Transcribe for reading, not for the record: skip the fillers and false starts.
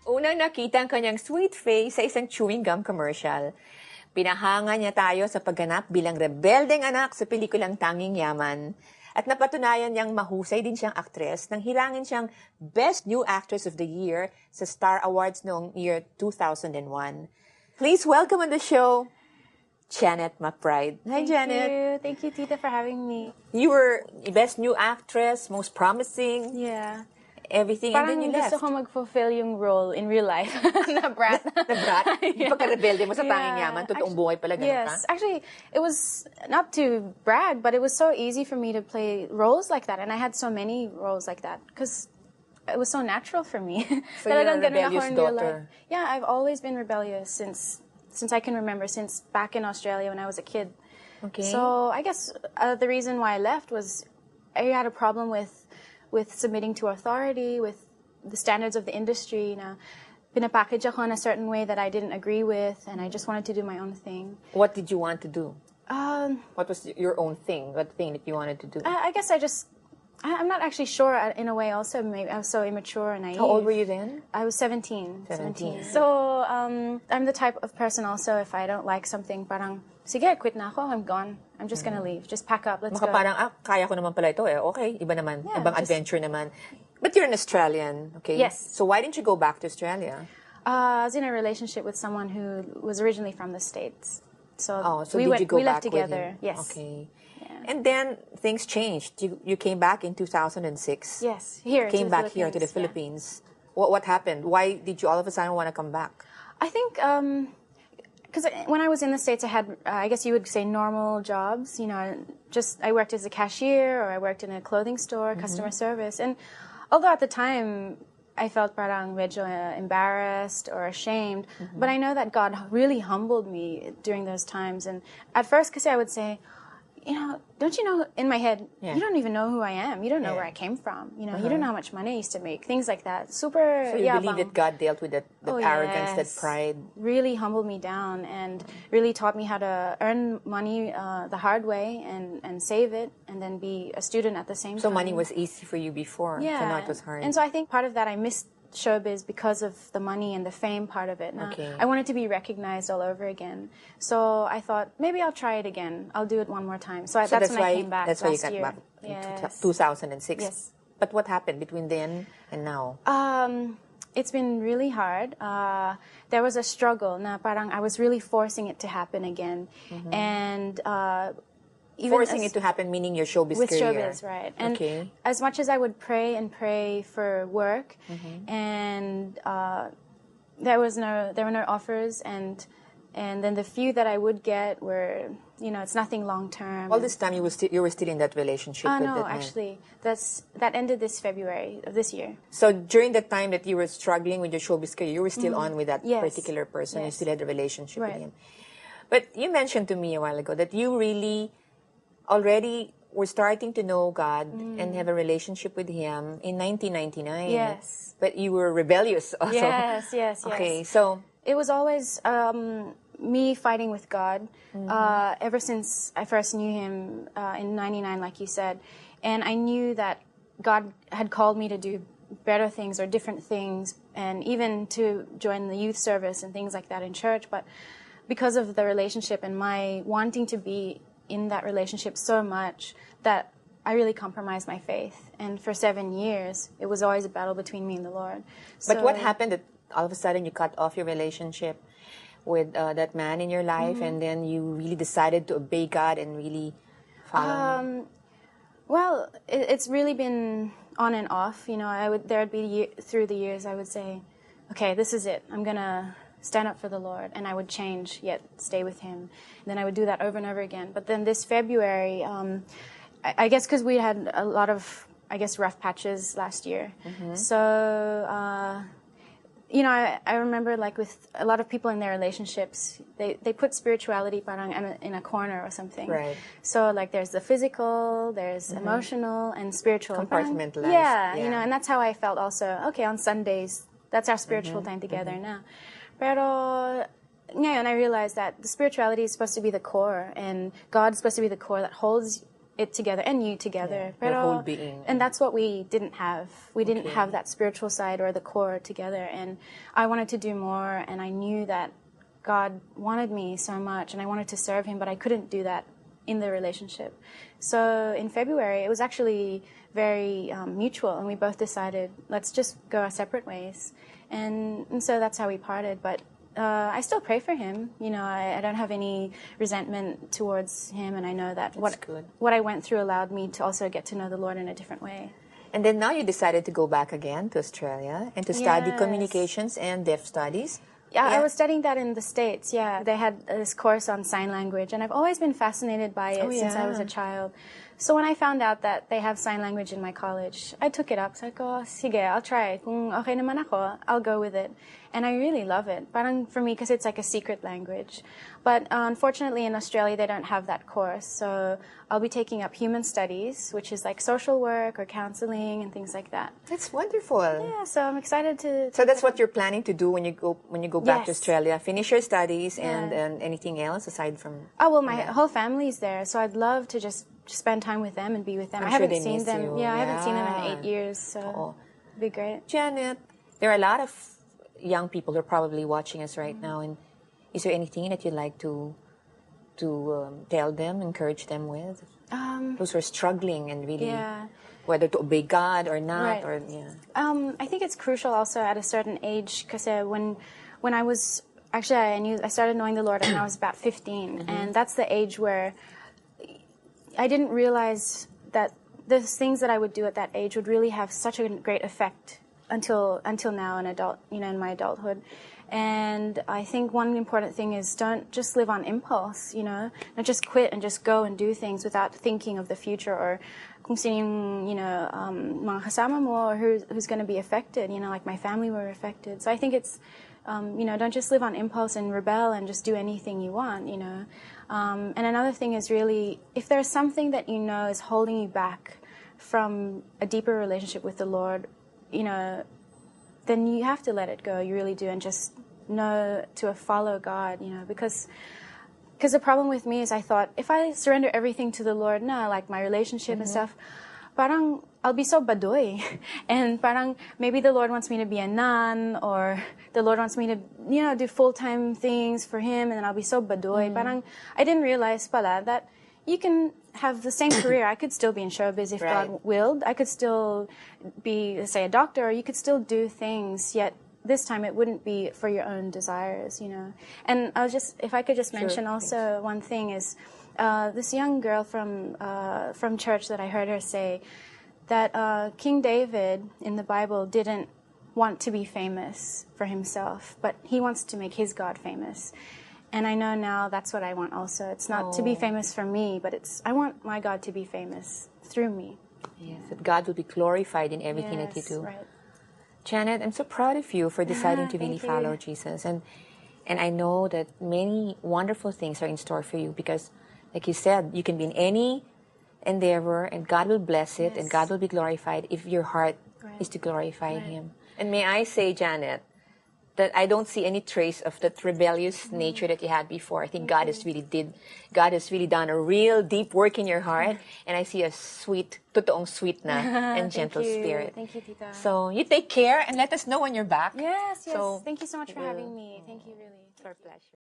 Unang nakita ang kanyang sweet face sa isang chewing gum commercial. Pinahanga niya tayo sa pagganap bilang rebeldeng anak sa pelikulang Tanging Yaman. At napatunayan niyang mahusay din siyang aktres nang hilangin siyang Best New Actress of the Year sa Star Awards noong year 2001. Please welcome on the show, Janet McBride. Hi, Janet. Thank you, Tita, for having me. You were Best New Actress, most promising. Yeah. Everything, and then you left. Parang gusto ko mag-fulfill yung role in real life na brat. Na brat? Yeah. Pagka-rebelde mo sa Tanging Yaman, totoong buhay pala ganun ka? Yes. Actually, it was not to brag, but it was so easy for me to play roles like that. And I had so many roles like that because it was so natural for me. So you're a rebellious daughter. Yeah, I've always been rebellious since I can remember, since back in Australia when I was a kid. Okay. So I guess the reason why I left was I had a problem with submitting to authority, with the standards of the industry. Na pinapackage ako in a certain way that I didn't agree with, and I just wanted to do my own thing. What did you want to do? What was your own thing? What thing that you wanted to do? I guess I'm not actually sure in a way also. Maybe I was so immature and naive. How old were you then? I was 17. 17. So I'm the type of person also, if I don't like something, parang, sige, quit na ako, I'm gone. I'm just gonna leave. Just pack up, let's go. Parang, kaya ko naman pala ito eh. Okay, iba naman. Yeah, Ibang adventure naman. But you're an Australian, okay? Yes. So why didn't you go back to Australia? I was in a relationship with someone who was originally from the States. So, so did you go we back left together. With him? Yes. Okay. Yeah. And then things changed. You came back in 2006. Yes, here. Came back here to the Philippines. Yeah. What happened? Why did you all of a sudden want to come back? I think because when I was in the States, I had, I guess you would say, normal jobs. You know, I worked as a cashier, or I worked in a clothing store, customer service. And although at the time I felt parang medyo embarrassed or ashamed, but I know that God really humbled me during those times. And at first, kasi I would say, you know, don't you know, in my head, you don't even know who I am. You don't know where I came from. You know, you don't know how much money I used to make. Things like that. Super. So you believe that God dealt with that arrogance, that pride? Really humbled me down and really taught me how to earn money the hard way and save it and then be a student at the same time. So money was easy for you before. Yeah. So now it was hard. And so I think part of that I missed showbiz because of the money and the fame part of it. Now, I wanted to be recognized all over again. So I thought, maybe I'll try it again. I'll do it one more time. So that's when I came back last year. That's why you got back in 2006. Yes. But what happened between then and now? It's been really hard. There was a struggle. Na parang I was really forcing it to happen again. And even forcing it to happen, meaning your showbiz with career. Showbiz, right. And as much as I would pray for work, and there were no offers, and then the few that I would get were, you know, it's nothing long term. All this time you were still in that relationship with that man? No, actually, that ended this February of this year. So during the time that you were struggling with your showbiz career, you were still on with that particular person. You still had a relationship with him. But you mentioned to me a while ago that you really already were starting to know God and have a relationship with Him in 1999. Yes. But you were rebellious also. Yes. Okay, so it was always me fighting with God ever since I first knew Him in '99, like you said. And I knew that God had called me to do better things or different things, and even to join the youth service and things like that in church. But because of the relationship and my wanting to be in that relationship so much, that I really compromised my faith. And for 7 years, it was always a battle between me and the Lord. But what happened that all of a sudden you cut off your relationship with that man in your life, and then you really decided to obey God and really follow Him? Well, it's really been on and off. You know, there'd be through the years I would say, okay, this is it. I'm gonna stand up for the Lord, and I would change, yet stay with Him. And then I would do that over and over again. But then this February, I guess because we had a lot of, rough patches last year. So, you know, I remember, like, with a lot of people in their relationships, they put spirituality parang in a corner or something. Right. So, like, there's the physical, there's emotional, and spiritual. Compartmentalized. Yeah, you know, and that's how I felt also. Okay, on Sundays, that's our spiritual time together now. Pero ngayon, I realized that the spirituality is supposed to be the core, and God's supposed to be the core that holds it together and you together. your whole being. And that's what we didn't have. We didn't Okay. have that spiritual side or the core together. And I wanted to do more, and I knew that God wanted me so much, and I wanted to serve Him, but I couldn't do that in the relationship. So in February, it was actually very mutual, and we both decided, let's just go our separate ways. And so that's how we parted. But I still pray for him. You know, I don't have any resentment towards him, and I know that what I went through allowed me to also get to know the Lord in a different way. And then now you decided to go back again to Australia and to study Yes. communications and deaf studies. Yeah, I was studying that in the States, yeah. They had this course on sign language, and I've always been fascinated by it since I was a child. So when I found out that they have sign language in my college, I took it up. So I go, sige, I'll try. Kung okay naman ako, I'll go with it. And I really love it. Parang for me, because it's like a secret language. But unfortunately in Australia, they don't have that course. So I'll be taking up human studies, which is like social work or counseling and things like that. That's wonderful. Yeah, so I'm excited to... So that's what you're planning to do when you go back to Yes. Australia. Finish your studies Yeah. and anything else aside from... Oh, well, my whole family's there, so I'd love to just spend time with them and be with them. I'm I sure haven't they seen miss them. you. Yeah, I haven't seen them Yeah. in 8 years, so it'd be great. Janet, there are a lot of young people who are probably watching us right now. And is there anything that you'd like to tell them, encourage them with? Those who are struggling and really... Yeah. Whether to obey God or not, Right. or yeah. I think it's crucial also at a certain age, because when I was actually I started knowing the Lord when I was about 15, and that's the age where I didn't realize that the things that I would do at that age would really have such a great effect until now, in my adulthood. And I think one important thing is don't just live on impulse, don't just quit and just go and do things without thinking of the future or kung sino yung, mga kasama mo or who's going to be affected, like my family were affected. So I think it's, don't just live on impulse and rebel and just do anything you want, And another thing is really, if there's something that is holding you back from a deeper relationship with the Lord, then you have to let it go. You really do, and just know to follow God, because the problem with me is I thought if I surrender everything to the Lord, like my relationship and stuff, parang I'll be so badoy, and parang maybe the Lord wants me to be a nun, or the Lord wants me to do full-time things for Him, and then I'll be so badoy. Parang I didn't realize pala that you can have the same career. I could still be in showbiz if God willed. I could still be, say, a doctor, or you could still do things, yet this time it wouldn't be for your own desires, And if I could just mention also one thing is, this young girl from church that I heard her say that King David in the Bible didn't want to be famous for himself, but he wants to make his God famous. And I know now that's what I want also. It's not to be famous for me, but I want my God to be famous through me. Yes, that God will be glorified in everything that you do. Right. Janet, I'm so proud of you for deciding to really Thank you. follow Jesus. And I know that many wonderful things are in store for you because, like you said, you can be in any endeavor and God will bless it and God will be glorified if your heart is to glorify Him. And may I say, Janet, that I don't see any trace of that rebellious nature that you had before. I think God has really done a real deep work in your heart, and I see a sweet, totoong sweet na and gentle spirit. Thank you, Tita. So you take care and let us know when you're back. Yes. So Thank you so much for having me. Thank you, really. it's our pleasure.